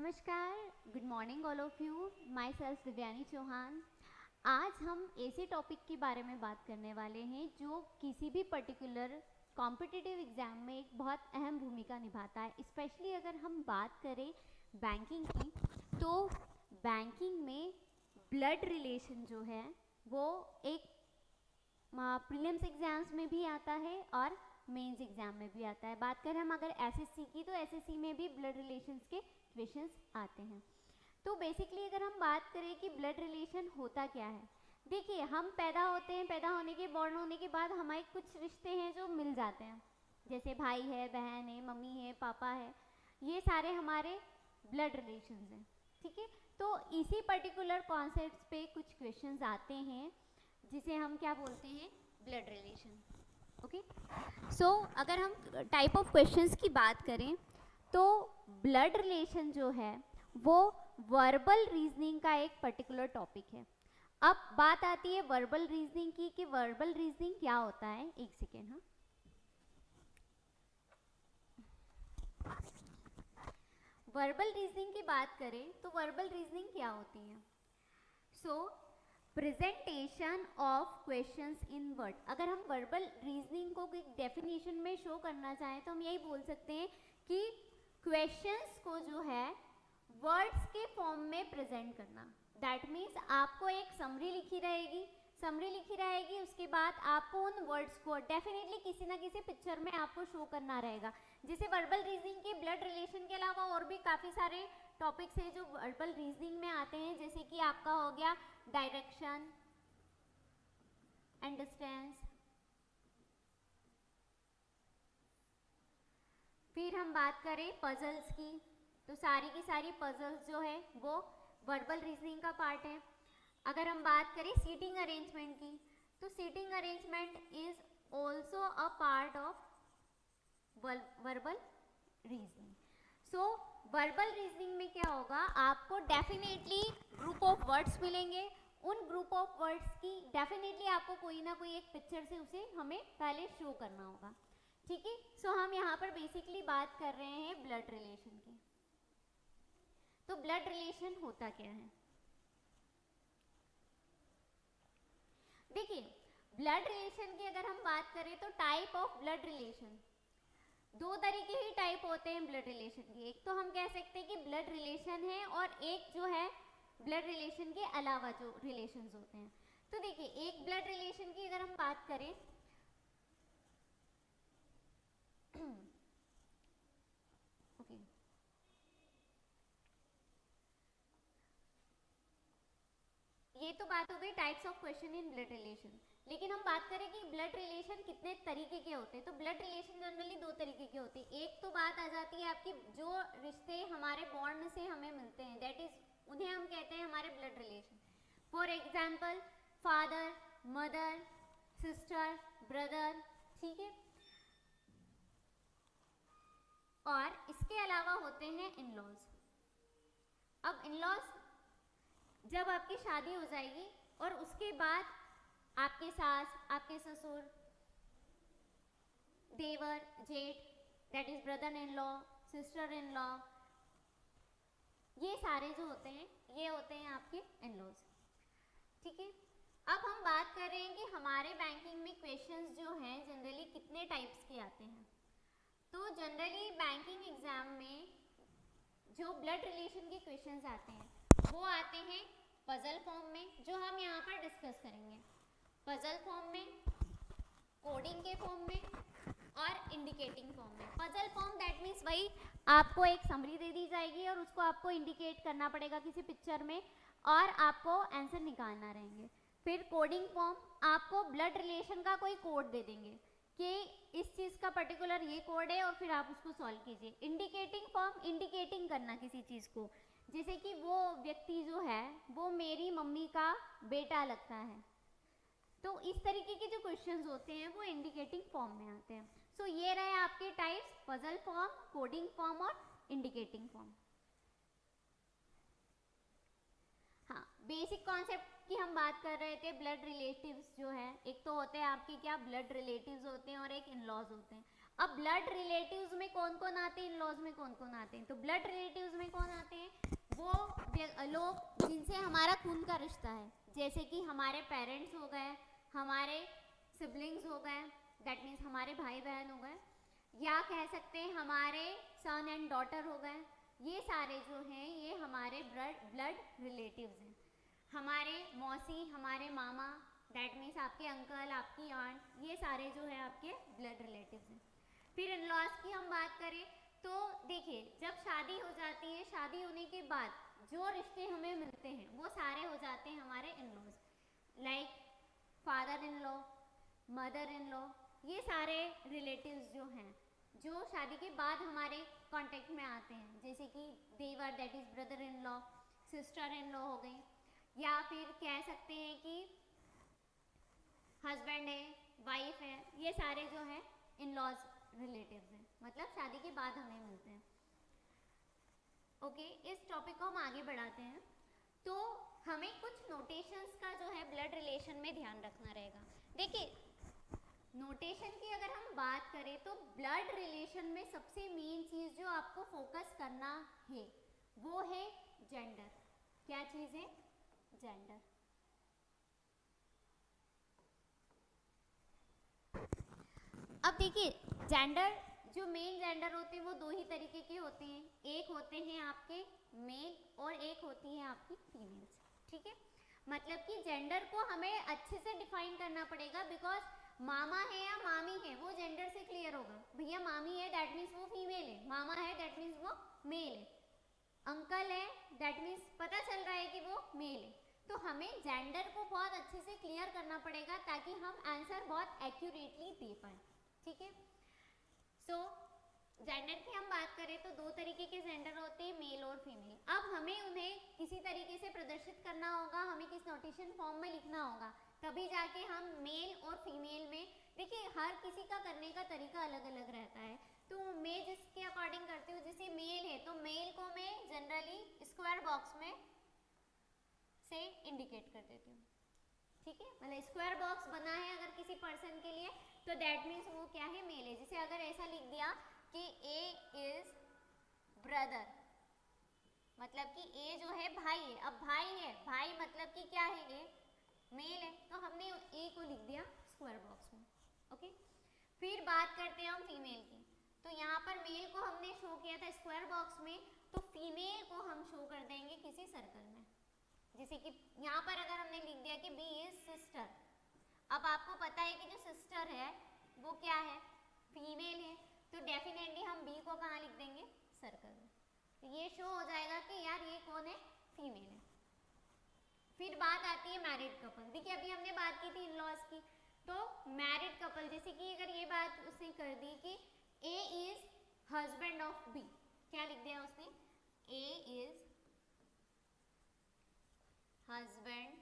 नमस्कार, good morning all of you. Myself Divyani Chauhan. आज हम ऐसे टॉपिक के बारे में बात करने वाले हैं जो किसी भी पर्टिकुलर कॉम्पिटिटिव एग्ज़ाम में एक बहुत अहम भूमिका निभाता है। स्पेशली अगर हम बात करें बैंकिंग की, तो बैंकिंग में ब्लड रिलेशन जो है वो एक प्रीलिम्स एग्जाम्स में भी आता है और मेंस एग्जाम में भी आता है। बात करें हम अगर एसएससी की, तो एसएससी में भी ब्लड रिलेशंस के क्वेश्चंस आते हैं। तो बेसिकली अगर हम बात करें कि ब्लड रिलेशन होता क्या है, देखिए हम पैदा होते हैं, पैदा होने के बॉर्न होने के बाद हमारे कुछ रिश्ते हैं जो मिल जाते हैं, जैसे भाई है, बहन है, मम्मी है, पापा है, ये सारे हमारे ब्लड रिलेशंस हैं। ठीक है, तो इसी पर्टिकुलर कॉन्सेप्ट पे कुछ क्वेश्चंस आते हैं जिसे हम क्या बोलते हैं, ब्लड रिलेशन। ओके, सो अगर हम टाइप ऑफ क्वेश्चंस की बात करें तो ब्लड रिलेशन जो है वो वर्बल रीजनिंग का एक पर्टिकुलर टॉपिक है। अब बात आती है वर्बल रीजनिंग की कि वर्बल रीजनिंग क्या होता है। एक सेकेंड, हाँ। वर्बल रीजनिंग की बात करें तो वर्बल रीजनिंग क्या होती है? So presentation of questions in word. अगर हम वर्बल रीजनिंग को एक डेफिनेशन में शो करना चाहें तो हम यही बोल सकते हैं कि क्वेश्चंस को जो है वर्ड्स के फॉर्म में प्रेजेंट करना। दैट मीन्स आपको एक समरी लिखी रहेगी, उसके बाद आपको उन वर्ड्स को डेफिनेटली किसी ना किसी पिक्चर में आपको शो करना रहेगा। जैसे वर्बल रीजनिंग के ब्लड रिलेशन के अलावा और भी काफ़ी सारे टॉपिक्स हैं जो वर्बल रीजनिंग में आते हैं, जैसे कि आपका हो गया डायरेक्शन एंड डिस्टेंस। फिर हम बात करें पजल्स की, तो सारी की सारी पजल्स जो है वो वर्बल रीजनिंग का पार्ट है। अगर हम बात करें सीटिंग अरेंजमेंट की, तो seating arrangement is also a part of verbal reasoning. So verbal reasoning में क्या होगा, आपको डेफिनेटली ग्रुप ऑफ वर्ड्स मिलेंगे। उन ग्रुप ऑफ वर्ड्स की डेफिनेटली आपको कोई ना कोई एक पिक्चर से उसे हमें पहले शो करना होगा। ठीक है, सो हम यहाँ पर बेसिकली बात कर रहे हैं ब्लड रिलेशन की। तो ब्लड रिलेशन होता क्या है? देखिए, ब्लड रिलेशन की अगर हम बात करें तो टाइप ऑफ ब्लड रिलेशन, दो तरीके ही टाइप होते हैं ब्लड रिलेशन के। एक तो हम कह सकते हैं कि ब्लड रिलेशन है, और एक जो है ब्लड रिलेशन के अलावा जो रिलेशंस होते हैं। तो देखिए, एक ब्लड रिलेशन की अगर हम बात करें ओके, ये तो बात हो गई types of question in blood relation. लेकिन हम बात करें कि ब्लड रिलेशन कितने तरीके के होते हैं, तो ब्लड रिलेशन जनरली दो तरीके के होते हैं। एक तो बात आ जाती है आपकी जो रिश्ते हमारे बॉन्ड से हमें मिलते हैं, दैट इज उन्हें हम कहते हैं हमारे blood relation. For example father, mother, sister, brother. ठीक है, और इसके अलावा होते हैं इन लॉज। अब इन लॉज जब आपकी शादी हो जाएगी और उसके बाद आपके सास, आपके ससुर, देवर, जेठ, that is brother in law, sister in law, ये सारे जो होते हैं ये होते हैं आपके इन लॉज। ठीक है, अब हम बात कर रहे हैं कि हमारे बैंकिंग में क्वेश्चंस जो हैं जनरली कितने टाइप्स के आते हैं। तो जनरली बैंकिंग एग्जाम में जो ब्लड रिलेशन के क्वेश्चंस आते हैं वो आते हैं पजल फॉर्म में, जो हम यहाँ पर डिस्कस करेंगे। पजल फॉर्म में, कोडिंग के फॉर्म में और इंडिकेटिंग फॉर्म में। पजल फॉर्म दैट मीन्स वही आपको एक समरी दे दी जाएगी और उसको आपको इंडिकेट करना पड़ेगा किसी पिक्चर में, और आपको आंसर निकालना रहेंगे। फिर कोडिंग फॉर्म, आपको ब्लड रिलेशन का कोई कोड दे देंगे कि इस चीज़ का पर्टिकुलर ये कोड है और फिर आप उसको सॉल्व कीजिए। इंडिकेटिंग फॉर्म, इंडिकेटिंग करना किसी चीज़ को, जैसे कि वो व्यक्ति जो है वो मेरी मम्मी का बेटा लगता है। तो इस तरीके के जो क्वेश्चंस होते हैं वो इंडिकेटिंग फॉर्म में आते हैं। सो ये रहे आपके types, puzzle form, coding form और इंडिकेटिंग फॉर्म। हाँ, बेसिक कॉन्सेप्ट की हम बात कर रहे थे। ब्लड रिलेटिव्स जो है, एक तो होते हैं आपके क्या ब्लड रिलेटिव्स होते हैं और एक इन लॉज होते हैं। अब ब्लड रिलेटिव्स में कौन कौन आते हैं, इन लॉज में कौन कौन आते हैं? तो ब्लड रिलेटिव्स में कौन आते हैं? वो लोग जिनसे हमारा खून का रिश्ता है, जैसे कि हमारे पेरेंट्स हो गए, हमारे सिबलिंग्स हो गए, दैट मीन्स हमारे भाई बहन हो गए, या कह सकते हैं हमारे सन एंड डॉटर हो गए। ये सारे जो हैं ये हमारे ब्लड रिलेटिव्स हैं। हमारे मौसी, हमारे मामा, दैट मीन्स आपके अंकल, आपकी आंट, ये सारे जो है आपके ब्लड रिलेटिव्स हैं। फिर इन लॉज की हम बात करें तो देखिए, जब शादी हो जाती है, शादी होने के बाद जो रिश्ते हमें मिलते हैं वो सारे हो जाते हैं हमारे in laws, like father in law, mother in law, ये सारे रिलेटिव्स जो हैं जो शादी के बाद हमारे कांटेक्ट में आते हैं, जैसे कि देवर that is brother in law, sister in law हो गई, या फिर कह सकते हैं कि हस्बैंड है, वाइफ है, ये सारे जो है इन लॉज रिलेटिव्स हैं, मतलब शादी के बाद हमें मिलते हैं। ओके, इस टॉपिक को हम आगे बढ़ाते हैं। तो हमें कुछ नोटेशंस का जो है ब्लड रिलेशन में ध्यान रखना रहेगा। देखिए, नोटेशन की अगर हम बात करें तो ब्लड रिलेशन में सबसे मेन चीज जो आपको फोकस करना है वो है जेंडर। क्या चीज है? जेंडर। अब देखिए, जेंडर जो मेन जेंडर होते हैं वो दो ही तरीके के होते हैं, एक होते हैं आपके मेल और एक होती है आपकी फीमेल्स। ठीक है, मतलब कि जेंडर को हमें अच्छे से डिफाइन करना पड़ेगा, बिकॉज मामा है या मामी है वो जेंडर से क्लियर होगा, भैया मामी है दैट मीन्स वो फीमेल है, मामा है दैट मीन्स वो मेल है, अंकल है दैट मीन्स पता चल रहा है कि वो मेल है। तो हमें जेंडर को बहुत अच्छे से क्लियर करना पड़ेगा ताकि हम आंसर बहुत एक्यूरेटली दे पाए। ठीक है, सो जेंडर की हम बात करें तो दो तरीके के जेंडर होते हैं, मेल और फीमेल। अब हमें उन्हें किसी तरीके से प्रदर्शित करना होगा, हमें किस नोटेशन फॉर्म में लिखना होगा, तभी जाके हम मेल और फीमेल में, देखिए हर किसी का करने का तरीका अलग अलग रहता है, तो मैं जिसके अकॉर्डिंग करती हूँ, जैसे मेल है तो मेल को मैं जनरली स्क्वायर बॉक्स में से इंडिकेट कर देती हूँ। ठीक है, मतलब स्क्वायर बॉक्स बना है अगर किसी पर्सन के लिए तो दैट मीन्स वो क्या है? मेल है। जैसे अगर ऐसा लिख दिया कि ए इज ब्रदर, मतलब कि ए जो है भाई है, अब भाई है, भाई मतलब कि क्या है? ए मेल है, तो हमने ए को लिख दिया स्क्वायर बॉक्स में। ओके, फिर बात करते हैं हम फीमेल की, तो यहाँ पर मेल को हमने शो किया था स्क्वायर बॉक्स में, तो फीमेल को हम शो कर देंगे किसी सर्कल में, जैसे कि यहाँ पर अगर हमने लिख दिया कि बी इज सिस्टर, अब आपको पता है कि जो सिस्टर है वो क्या है? फीमेल है, तो डेफिनेटली हम बी को कहाँ लिख देंगे? सर्कल में, तो ये शो हो जाएगा कि यार ये कौन है? फीमेल है। फिर बात आती है मैरिड कपल। देखिए अभी हमने बात की थी इन लॉज की, तो मैरिड कपल जैसे कि अगर ये बात उसने कर दी कि ए इज हस्बैंड ऑफ बी, क्या लिख दिया उसने? ए इज हस्बैंड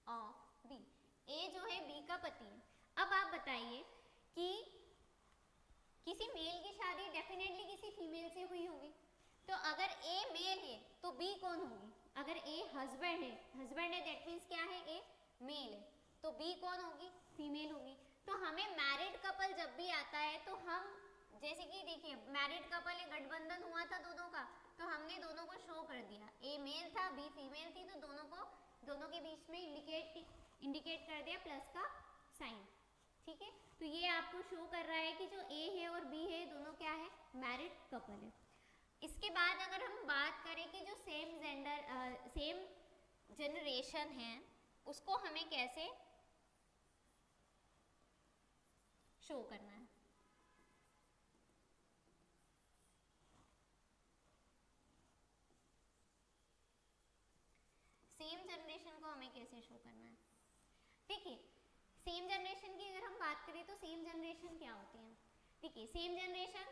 ऑफ बी, ए जो है बी का पति है। अब आप बताइए कि किसी मेल की शादी डेफिनेटली किसी फीमेल से हुई होगी, तो अगर ए मेल है तो बी कौन होगी? अगर ए हस्बैंड है दैट मीन्स क्या है? ए मेल है, तो बी कौन होगी? फीमेल होगी। तो हमें मैरिड कपल जब भी आता है तो हम, जैसे कि देखिए मैरिड कपल एक गठबंधन हुआ था दोनों का, तो हमने दोनों को शो कर दिया, ए मेल था बी फीमेल थी, तो दोनों के बीच में इंडिकेट कर दिया प्लस का साइन। ठीक है, तो ये आपको शो कर रहा है कि जो ए है और बी है दोनों क्या है? मैरिड कपल है। इसके बाद अगर हम बात करें कि जो सेम जनरेशन है उसको हमें कैसे शो करना है। सेम जनरेशन को हमें कैसे शो करना है? देखिए सेम जनरेशन की अगर हम बात करें तो सेम जनरेशन क्या होती है? देखिए सेम जनरेशन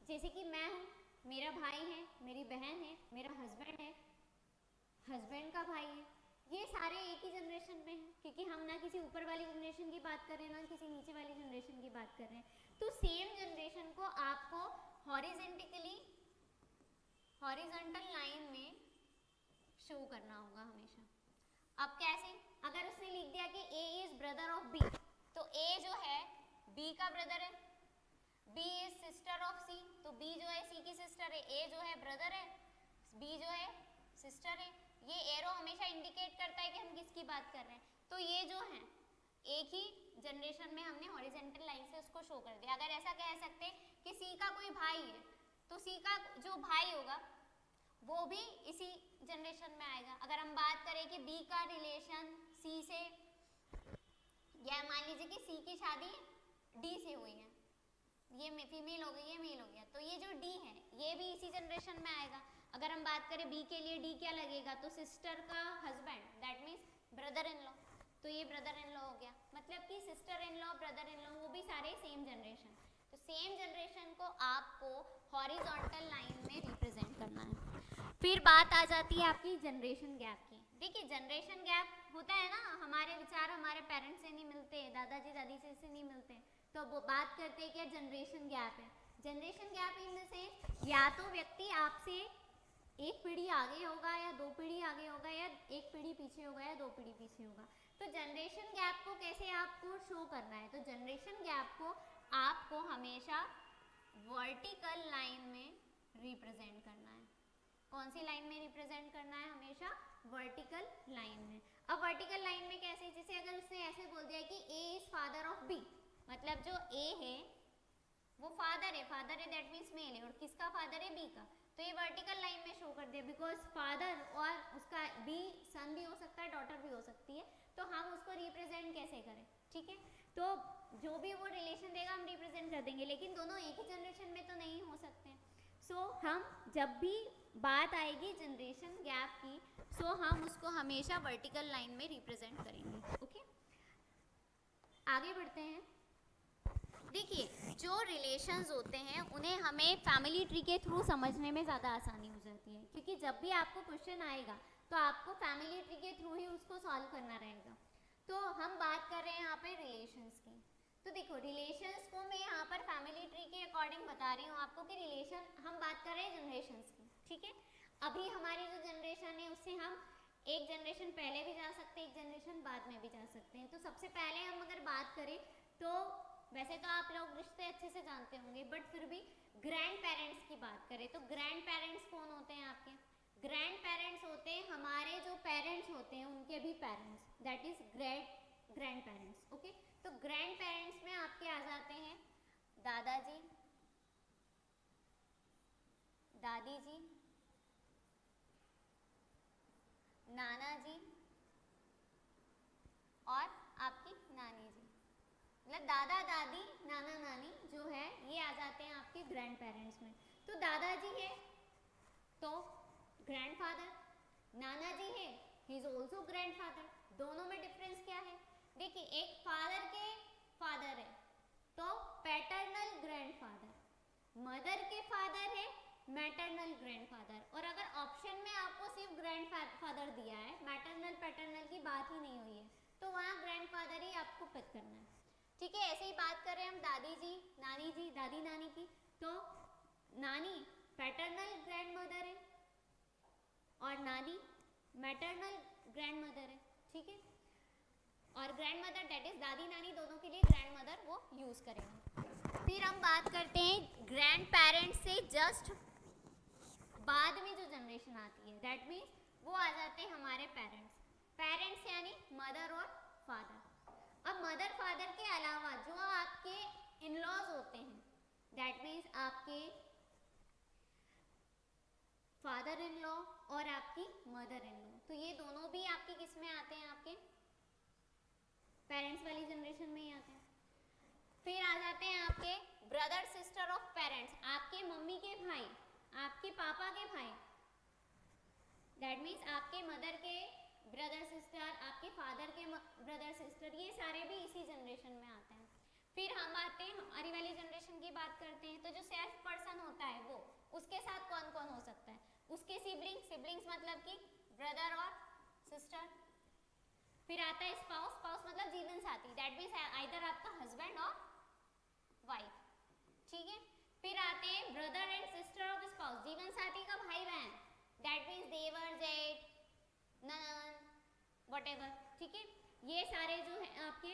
जैसे कि मैं हूँ, मेरा भाई है, मेरी बहन है, मेरा हस्बैंड है, हस्बैंड का भाई है, ये सारे एक ही जनरेशन में हैं, क्योंकि हम ना किसी ऊपर वाली जनरेशन की बात कर रहे हैं ना किसी नीचे वाली जनरेशन की बात कर रहे हैं। तो सेम जनरेशन को आपको हॉरिजॉन्टल लाइन में शो करना होगा हमेशा। अब कैसे? अगर उसने लिख दिया कि ए इज ब्रदर ऑफ बी, तो ए जो है बी का ब्रदर है, B is sister of C, तो B जो है C की सिस्टर है, A जो है ब्रदर है, B जो है सिस्टर है। ये एरो हमेशा इंडिकेट करता है कि हम किसकी बात कर रहे हैं। तो ये जो है एक ही जनरेशन में हमने हॉरिजॉन्टल लाइन से उसको शो कर दिया। अगर ऐसा कह सकते हैं कि C का कोई भाई है, तो C का जो भाई होगा वो भी इसी जनरेशन में आएगा। अगर हम बात करें कि B का रिलेशन C से, या मान लीजिए कि C की शादी D से हुई है, ये फीमेल हो गई, ये मेल हो गया, तो ये जो D है ये भी इसी जनरेशन में आएगा। अगर हम बात करें B के लिए D क्या लगेगा, तो सिस्टर का husband, that means brother in law, तो ये ब्रदर इन लॉ हो गया। मतलब कि sister in law, brother in law, वो भी सारे सेम जनरेशन। तो सेम जनरेशन को आपको हॉरिजॉन्टल लाइन में रिप्रेजेंट करना है। फिर बात आ जाती है आपकी जनरेशन गैप की। देखिए जनरेशन गैप होता है ना, हमारे विचार हमारे पेरेंट्स से नहीं मिलते, दादाजी दादी से नहीं मिलते, तो वो बात करते हैं क्या जनरेशन गैप है। Generation gap in the sense, या तो व्यक्ति आपसे एक पीढ़ी आगे होगा, या दो पीढ़ी आगे होगा, या एक पीढ़ी पीछे होगा, या दो पीढ़ी पीछे होगा। तो जनरेशन गैप को कैसे आपको शो करना है, तो जनरेशन गैप को आपको हमेशा वर्टिकल लाइन में रिप्रेजेंट करना है। कौन सी लाइन में रिप्रेजेंट करना है, हमेशा वर्टिकल लाइन में। अब वर्टिकल लाइन में कैसे, जैसे अगर उसने ऐसे बोल दिया कि A is father of B, मतलब जो A है वो फादर है, दैट मीन्स मेल है, और किसका फादर है, B का, तो ये वर्टिकल लाइन में शो कर दिया। बिकॉज फादर और उसका B सन भी हो सकता है, डॉटर भी हो सकती है, तो हम उसको रिप्रेजेंट कैसे करें, ठीक है। तो जो भी वो रिलेशन देगा हम रिप्रेजेंट कर देंगे, लेकिन दोनों एक ही जनरेशन में तो नहीं हो सकते। सो हम जब भी बात आएगी जनरेशन गैप की, सो हम उसको हमेशा वर्टिकल लाइन में रिप्रेजेंट करेंगे। ओके, आगे बढ़ते हैं। देखिए जो रिलेशंस होते हैं उन्हें हमें फैमिली ट्री के थ्रू समझने में ज़्यादा आसानी हो जाती है, क्योंकि जब भी आपको क्वेश्चन आएगा तो आपको फैमिली ट्री के थ्रू ही उसको सॉल्व करना रहेगा। तो हम बात कर रहे हैं यहाँ पे रिलेशंस की। तो देखो रिलेशंस को मैं यहाँ पर फैमिली ट्री के अकॉर्डिंग बता रही हूँ आपको कि रिलेशन, हम बात कर रहे हैं जनरेशंस की, ठीक है। अभी हमारी जो जनरेशन है उससे हम एक जनरेशन पहले भी जा सकते हैं, एक जनरेशन बाद में भी जा सकते हैं। तो सबसे पहले हम अगर बात करें तो वैसे तो आप लोग रिश्ते अच्छे से जानते होंगे, बट फिर भी ग्रैंड पेरेंट्स की बात करें तो ग्रैंड पेरेंट्स कौन होते हैं आपके, ग्रैंड पेरेंट्स होते हैं हमारे जो पेरेंट्स होते हैं उनके भी parents, that is grand parents. Okay, तो ग्रैंड पेरेंट्स में आपके आ जाते हैं दादाजी, दादी जी, नाना जी और आपकी नानी जी। मतलब दादा दादी नाना नानी जो है ये आ जाते हैं आपके ग्रैंड पेरेंट्स में। तो दादाजी है तो ग्रैंडफादर, नाना जी है ही इज ऑल्सो ग्रैंडफादर। दोनों में डिफरेंस क्या है, देखिए एक फादर के फादर है तो पैटर्नल ग्रैंडफादर, मदर के फादर है मैटरनल ग्रैंडफादर। और अगर ऑप्शन में आपको सिर्फ ग्रैंडफादर दिया है, मैटरनल पैटर्नल की बात ही नहीं हुई है, तो वहाँ ग्रैंडफादर ही आपको पिक करना है, ठीक है। ऐसे ही बात करें हम दादी जी, नानी जी, दादी नानी की, तो नानी पैटर्नल ग्रैंडमदर है और नानी मैटरनल ग्रैंडमदर है, ठीक है। और ग्रैंडमदर दैट इज दादी नानी, दोनों के लिए ग्रैंडमदर वो यूज करेंगे। फिर हम बात करते हैं ग्रैंड पेरेंट्स से जस्ट बाद में जो जनरेशन आती है, दैट मीन्स वो आ जाते हैं हमारे पेरेंट्स। पेरेंट्स यानी मदर और फादर। अब मदर फादर के अलावा जो आपके इन लॉज होते हैं, दैट मीन्स आपके फादर इन लॉ और आपकी मदर इन लॉ, तो ये दोनों भी आपके किस में आते हैं, आपके पेरेंट्स वाली जनरेशन में ही आते हैं। फिर आ जाते हैं आपके ब्रदर सिस्टर ऑफ पेरेंट्स, आपके मम्मी के भाई, आपके पापा के भाई, दैट मीन्स आपके मदर के ब्रदर सिस्टर, आपके फादर के ब्रदर सिस्टर, ये सारे भी इसी जनरेशन में आते हैं। फिर हम आते हैं हमारी वाली जनरेशन की बात करते हैं, तो जो सेल्फ पर्सन होता है वो, उसके साथ कौन कौन हो सकता है, उसके सिबलिंग्स मतलब कि ब्रदर और सिस्टर। फिर आता है स्पाउस, स्पाउस मतलब जीवन साथी, दैट मीन्स आइदर आपका हस्बैंड और वाइफ, ठीक है। फिर आते हैं brother and sister of spouse, जीवन साथी का भाई बहन, दैट मीन्स देवर जेठ ननद व्हाटएवर, ठीक है। ये सारे जो है आपके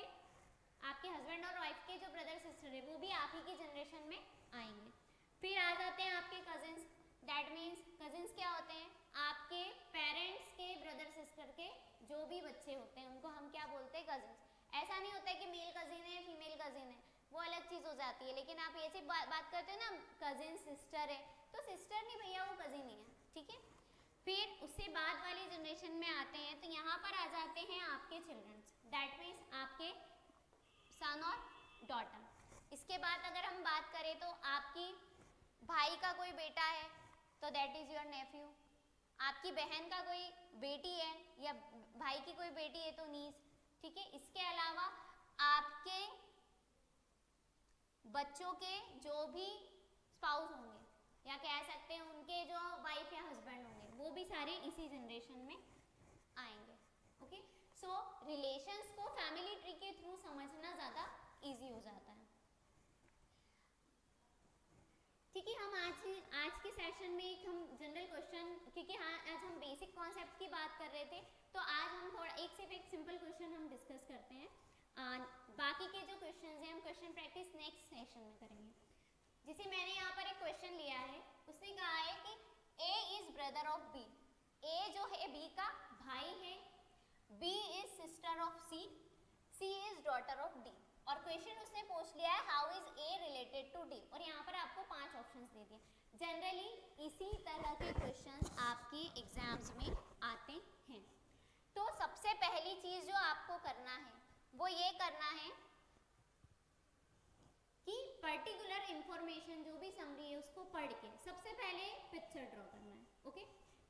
आपके हस्बैंड और वाइफ के जो ब्रदर सिस्टर है वो भी आप ही की जनरेशन में आएंगे। फिर आ जाते हैं आपके कजिन्स, दैट मीन्स कजिन्स क्या होते हैं, आपके पेरेंट्स के ब्रदर सिस्टर के जो भी बच्चे होते हैं उनको हम क्या बोलते हैं, कजिन्स। ऐसा नहीं होता है कि मेल कजिन है फीमेल कजिन है, वो अलग चीज हो जाती है। लेकिन आप ऐसे बात करते हो ना कजिन सिस्टर है, तो सिस्टर नहीं भैया, वो कजिन ही है, ठीक है। फिर उससे बाद वाली जनरेशन में आते हैं तो यहाँ पर आ जाते हैं आपके चिल्ड्रंस, दैट मीन्स आपके सन और डॉटर। इसके बाद अगर हम बात करें तो आपकी भाई का कोई बेटा है तो दैट इज योर नेफ्यू, आपकी बहन का कोई बेटी है या भाई की कोई बेटी है तो नीस, ठीक है। इसके अलावा आपके बच्चों के जो भी स्पाउस होंगे या कह सकते हैं उनके जो वाइफ या हस्बैंड होंगे वो भी सारे इसी जनरेशन में आएंगे, ओके। सो रिलेशंस को फैमिली ट्री के थ्रू समझना ज़्यादा इजी हो जाता है, ठीक है। हम आज के सेशन में एक हम जनरल क्वेश्चन, क्योंकि हाँ आज हम बेसिक कॉन्सेप्ट की बात कर रहे थे तो आज हम थोड़ा एक सिंपल क्वेश्चन हम डिस्कस करते हैं। बाकी के जो क्वेश्चंस हैं हम क्वेश्चन प्रैक्टिस नेक्स्ट सेशन में करेंगे। जैसे मैंने यहाँ पर एक क्वेश्चन लिया है, उसने कहा है कि A is brother of B, A जो है B का भाई है, B is sister of C, C is daughter of D। और क्वेश्चन उसने पूछ लिया है how is A related to D, और यहाँ पर आपको 5 ऑप्शंस दे दिए। जनरली इसी तरह के क्वेश्चंस आपके एग्जाम्स में आते हैं। तो सबसे पहली चीज जो आपको करना है वो ये करना है कि पर्टिकुलर इंफॉर्मेशन जो भी समरी है उसको पढ़ के सबसे पहले पिक्चर ड्रॉ करना है, ओके।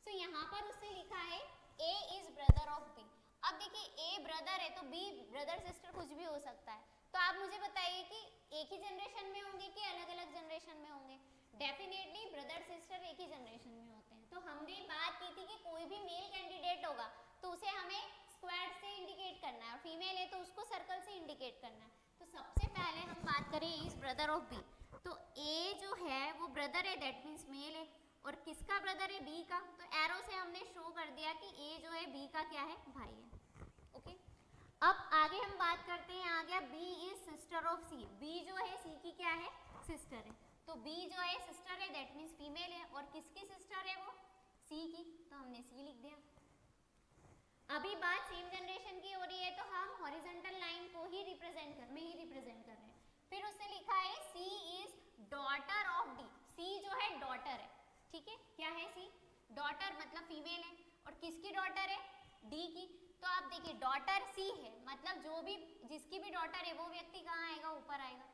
सो यहाँ पर उसने लिखा है A is brother of B। अब देखिए A ब्रदर है तो B ब्रदर सिस्टर कुछ भी हो सकता है, तो आप मुझे बताइए कि एक ही जनरेशन में होंगे कि अलग अलग जनरेशन में होंगे। डेफिनेटली ब्रदर सिस्टर एक ही जनरेशन में होते हैं। तो हमने बात की थी कि कोई भी मेल कैंडिडेट होगा तो उसे हमें स्क्वायर से इंडिकेट करना है, और फीमेल है तो उसको सर्कल से इंडिकेट करना है। तो सबसे पहले हम बात करें इज ब्रदर ऑफ बी, तो ए जो है वो ब्रदर है, दैट मीन्स मेल है। और किसका ब्रदर है, बी का। तो एरो से हमने शो कर दिया कि ए जो है बी का क्या है, भाई है, ओके। अब आगे हम बात करते हैं, आ गया B is sister of C, B जो है सी की क्या है, सिस्टर है। तो बी जो है सिस्टर है, दैट मीन्स फीमेल है। और किसकी सिस्टर है वो, सी की, तो हमने सी लिख दिया। अभी बात सेम जनरेशन की हो रही है तो हम हॉरिजॉन्टल लाइन को ही रिप्रेजेंट कर रहे हैं। फिर उसने लिखा है सी इज डॉटर ऑफ डी, सी जो है डॉटर है, ठीक है। क्या है सी, डॉटर मतलब फीमेल है। और किसकी डॉटर है, डी की। तो आप देखिए डॉटर सी है, मतलब जो भी जिसकी भी डॉटर है वो व्यक्ति कहाँ आएगा, ऊपर आएगा।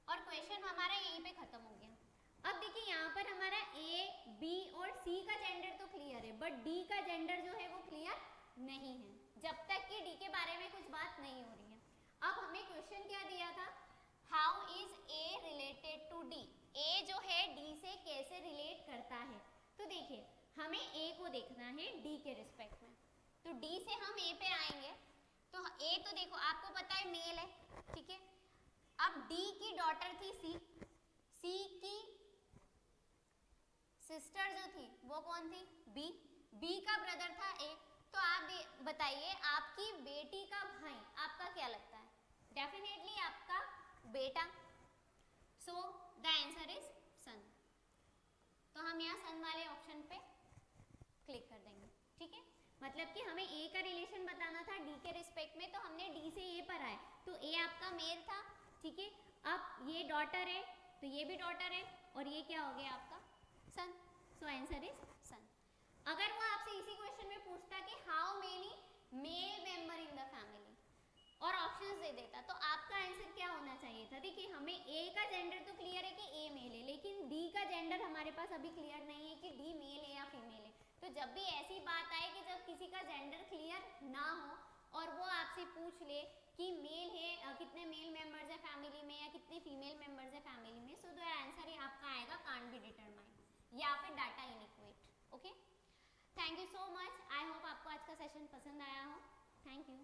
और क्वेश्चन हमारा यहीं पे खत्म हो गया। अब देखिए यहाँ पर हमारा ए, बी और सी का जेंडर तो क्लियर है, बट डी का जेंडर जो है वो क्लियर नहीं है, जब तक कि डी के बारे में कुछ बात नहीं हो रही है। अब हमें क्वेश्चन क्या दिया था, how is a related to D, A जो है डी से कैसे रिलेट करता है। तो देखिए हमें ए को देखना है डी के रिस्पेक्ट में, तो डी से हम ए पे आएंगे। तो ए तो देखो आपको पता है मेल है, ठीक है। अब डी की डॉटर थी सी, सी की सिस्टर जो थी वो कौन थी, बी, बी का ब्रदर था ए। तो आप बताइए आपकी बेटी का भाई आपका क्या लगता है, डेफिनेटली आपका बेटा। सो द आंसर इज सन। तो हम यहाँ सन वाले ऑप्शन पे क्लिक कर देंगे, ठीक है। मतलब कि हमें ए का रिलेशन बताना था डी के रिस्पेक्ट में, तो हमने डी से ए पर आए, तो ए आपका मेल था, ठीक है। अब ये डॉटर है तो ये भी डॉटर है, और ये क्या हो गया आपका सन। सो आंसर इज सन। अगर वो आपसे इसी क्वेश्चन में पूछता कि how many male member in the family और ऑप्शंस दे देता, तो आपका आंसर क्या होना चाहिए था। देखिए हमें ए का जेंडर तो क्लियर है कि ए मेल है, लेकिन डी का जेंडर हमारे पास अभी क्लियर नहीं है कि डी मेल है या फीमेल है। तो जब भी ऐसी बात आए कि जब किसी का जेंडर क्लियर ना हो और वो आपसे पूछ ले कि मेल है, कितने मेल मेंबर्स है फैमिली में या कितने फीमेल मेंबर्स है फैमिली में, सो द आंसर ही आपका आएगा कांट बी डिटरमाइंड या फिर data inadequate, okay. Thank you so much. I hope आपको आज का सेशन पसंद आया हो। Thank you.